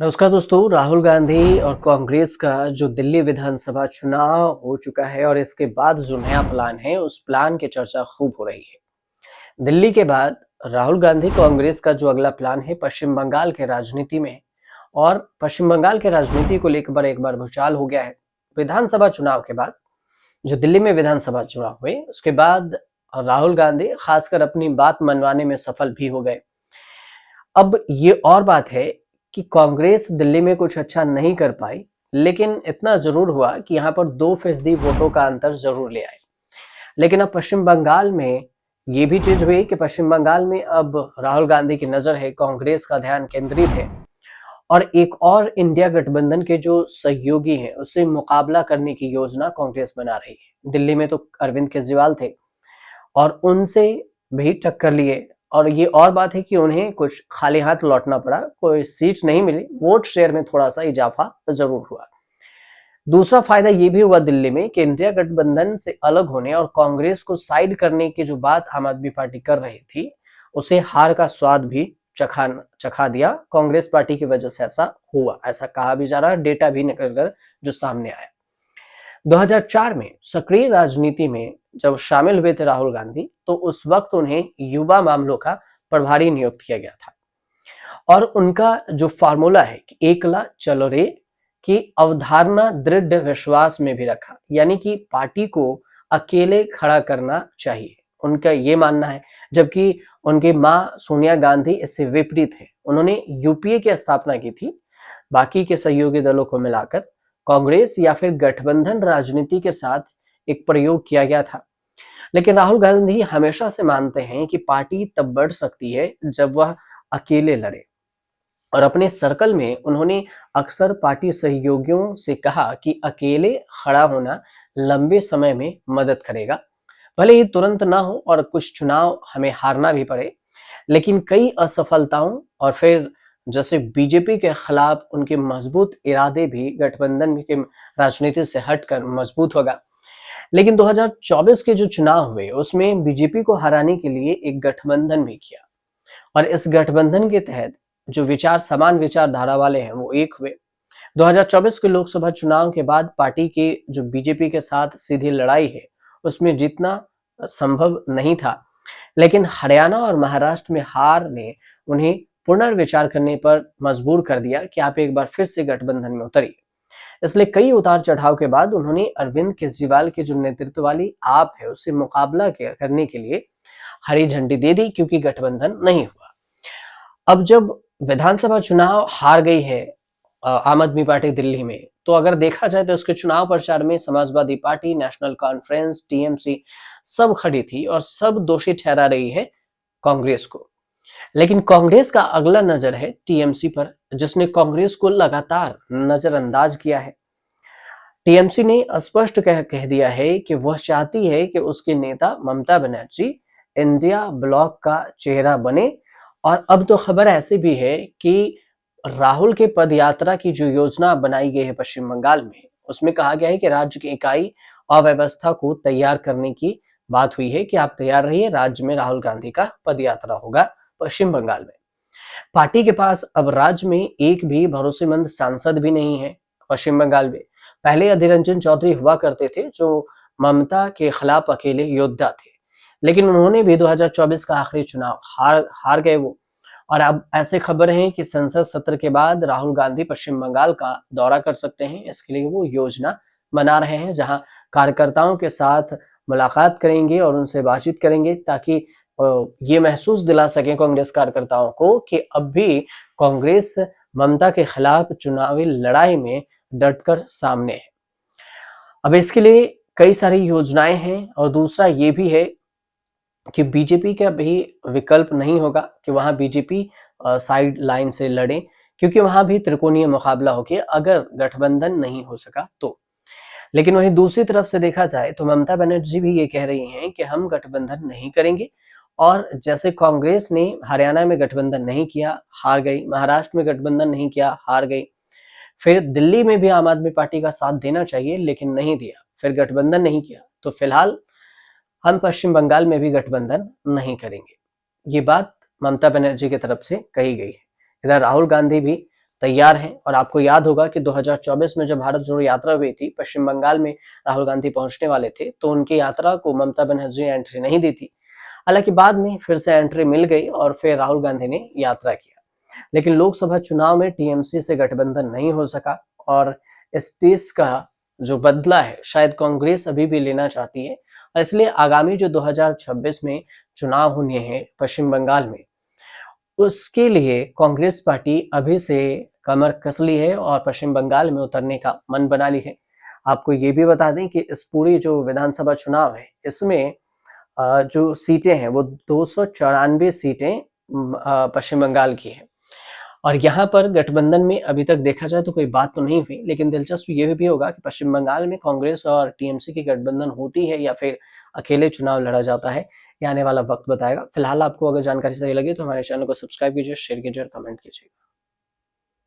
नमस्कार दोस्तों। राहुल गांधी और कांग्रेस का जो दिल्ली विधानसभा चुनाव हो चुका है और इसके बाद जो नया प्लान है उस प्लान की चर्चा खूब हो रही है। दिल्ली के बाद राहुल गांधी कांग्रेस का जो अगला प्लान है पश्चिम बंगाल के राजनीति में है और पश्चिम बंगाल के राजनीति को लेकर एक बार भूचाल हो गया है। विधानसभा चुनाव के बाद जो दिल्ली में विधानसभा चुनाव हुए उसके बाद राहुल गांधी खासकर अपनी बात मनवाने में सफल भी हो गए। अब ये और बात है कि कांग्रेस दिल्ली में कुछ अच्छा नहीं कर पाई, लेकिन इतना जरूर हुआ कि यहाँ पर 2% वोटों का अंतर जरूर ले आए। लेकिन अब पश्चिम बंगाल में ये भी चीज हुई कि पश्चिम बंगाल में अब राहुल गांधी की नजर है, कांग्रेस का ध्यान केंद्रित है और एक और इंडिया गठबंधन के जो सहयोगी हैं उससे मुकाबला करने की योजना कांग्रेस बना रही है। दिल्ली में तो अरविंद केजरीवाल थे और उनसे भी टक्कर लिए और ये और बात है कि उन्हें कुछ खाली हाथ लौटना पड़ा, कोई सीट नहीं मिली, वोट शेयर में थोड़ा सा इजाफा जरूर हुआ। दूसरा फायदा ये भी हुआ दिल्ली में कि इंडिया गठबंधन से अलग होने और कांग्रेस को साइड करने की जो बात आम आदमी पार्टी कर रही थी उसे हार का स्वाद भी चखा दिया कांग्रेस पार्टी की वजह से। ऐसा हुआ, ऐसा कहा भी जा रहा है, डेटा भी निकल कर जो सामने आया। 2004 में सक्रिय राजनीति में जब शामिल हुए थे राहुल गांधी तो उस वक्त उन्हें युवा मामलों का प्रभारी नियुक्त किया गया था और उनका जो फार्मूला है कि एकला चलो रे की अवधारणा दृढ़ विश्वास में भी रखा, यानी कि पार्टी को अकेले खड़ा करना चाहिए, उनका ये मानना है। जबकि उनकी मां सोनिया गांधी इससे विपरीत है, उन्होंने यूपीए की स्थापना की थी, बाकी के सहयोगी दलों को मिलाकर कांग्रेस या फिर गठबंधन राजनीति के साथ एक प्रयोग किया गया था। लेकिन राहुल गांधी हमेशा से मानते हैं कि पार्टी तब बढ़ सकती है जब वह अकेले लड़े और अपने सर्कल में उन्होंने अक्सर पार्टी सहयोगियों से कहा कि अकेले खड़ा होना लंबे समय में मदद करेगा, भले ही तुरंत ना हो और कुछ चुनाव हमें हारना भी पड़े। लेकिन कई असफलताओं और फिर जैसे बीजेपी के खिलाफ उनके मजबूत इरादे भी गठबंधन के राजनीति से हटकर मजबूत होगा। लेकिन 2024 के जो चुनाव हुए उसमें बीजेपी को हराने के लिए एक गठबंधन भी किया और इस गठबंधन के तहत जो विचार समान विचारधारा वाले हैं वो एक हुए। 2024 के लोकसभा चुनाव के बाद पार्टी की जो बीजेपी के साथ सीधी लड़ाई है उसमें जीतना संभव नहीं था, लेकिन हरियाणा और महाराष्ट्र में हार ने उन्हें पुनर्विचार करने पर मजबूर कर दिया कि आप एक बार फिर से गठबंधन में उतरिए। इसलिए कई उतार चढ़ाव के बाद उन्होंने अरविंद केजरीवाल के जो नेतृत्व वाली आप है उससे मुकाबला करने के लिए हरी झंडी दे दी, क्योंकि गठबंधन नहीं हुआ। अब जब विधानसभा चुनाव हार गई है आम आदमी पार्टी दिल्ली में, तो अगर देखा जाए तो इसके चुनाव प्रचार में Samajwadi party, national conference, TMC सब खड़ी थी और सब दोषी ठहरा रही है कांग्रेस को। लेकिन कांग्रेस का अगला नजर है टीएमसी पर, जिसने कांग्रेस को लगातार नजरअंदाज किया है। टीएमसी ने स्पष्ट कह दिया है कि वह चाहती है कि उसके नेता ममता बनर्जी इंडिया ब्लॉक का चेहरा बने और अब तो खबर ऐसी भी है कि राहुल के पदयात्रा की जो योजना बनाई गई है पश्चिम बंगाल में उसमें कहा गया है कि राज्य की इकाई अव्यवस्था को तैयार करने की बात हुई है कि आप तैयार रहिए, राज्य में राहुल गांधी का पदयात्रा होगा पश्चिम बंगाल में। पार्टी के पास अब राज्य में एक भी भरोसेमंद सांसद भी नहीं है पश्चिम बंगाल में। पहले अधीर रंजन चौधरी हुआ करते थे जो ममता के खिलाफ अकेले योद्धा थे, लेकिन उन्होंने भी 2024 का आखिरी चुनाव हार गए वो। और अब ऐसे खबर है कि संसद सत्र के बाद राहुल गांधी पश्चिम बंगाल का दौरा कर सकते हैं। इसके लिए वो योजना बना रहे हैं जहां कार्यकर्ताओं के साथ मुलाकात करेंगे और उनसे बातचीत करेंगे ताकि ये महसूस दिला सकें कांग्रेस कार्यकर्ताओं को कि अब भी कांग्रेस ममता के खिलाफ चुनावी लड़ाई में डटकर सामने है। अब इसके लिए कई सारी योजनाएं हैं और दूसरा ये भी है कि बीजेपी का भी विकल्प नहीं होगा कि वहां बीजेपी साइड लाइन से लड़े, क्योंकि वहां भी त्रिकोणीय मुकाबला होगी अगर गठबंधन नहीं हो सका तो। लेकिन वहीं दूसरी तरफ से देखा जाए तो ममता बनर्जी भी ये कह रही हैं कि हम गठबंधन नहीं करेंगे और जैसे कांग्रेस ने हरियाणा में गठबंधन नहीं किया, हार गई, महाराष्ट्र में गठबंधन नहीं किया, हार गई, फिर दिल्ली में भी आम आदमी पार्टी का साथ देना चाहिए लेकिन नहीं दिया, फिर गठबंधन नहीं किया, तो फिलहाल हम पश्चिम बंगाल में भी गठबंधन नहीं करेंगे। ये बात ममता बनर्जी की तरफ से कही गई है। इधर राहुल गांधी भी तैयार हैं। और आपको याद होगा कि 2024 में जब भारत जोड़ो यात्रा हुई थी, पश्चिम बंगाल में राहुल गांधी पहुंचने वाले थे, तो उनकी यात्रा को ममता बनर्जी ने एंट्री नहीं दी थी। हालांकि बाद में फिर से एंट्री मिल गई और फिर राहुल गांधी ने यात्रा किया। लेकिन लोकसभा चुनाव में टीएमसी से गठबंधन नहीं हो सका और इस टीस का जो बदला है शायद कांग्रेस अभी भी लेना चाहती है। और इसलिए आगामी जो 2026 में चुनाव होने हैं पश्चिम बंगाल में, उसके लिए कांग्रेस पार्टी अभी से कमर कस ली है और पश्चिम बंगाल में उतरने का मन बना ली है। आपको ये भी बता दें कि इस पूरी जो विधानसभा चुनाव है, इसमें जो सीटें हैं वो 294 सीटें पश्चिम बंगाल की है। और यहाँ पर गठबंधन में अभी तक देखा जाए तो कोई बात तो नहीं हुई, लेकिन दिलचस्प ये भी होगा कि पश्चिम बंगाल में कांग्रेस और टीएमसी की गठबंधन होती है या फिर अकेले चुनाव लड़ा जाता है, ये आने वाला वक्त बताएगा। फिलहाल आपको अगर जानकारी सही लगी तो हमारे चैनल को सब्सक्राइब कीजिए, शेयर कीजिए और कमेंट कीजिए।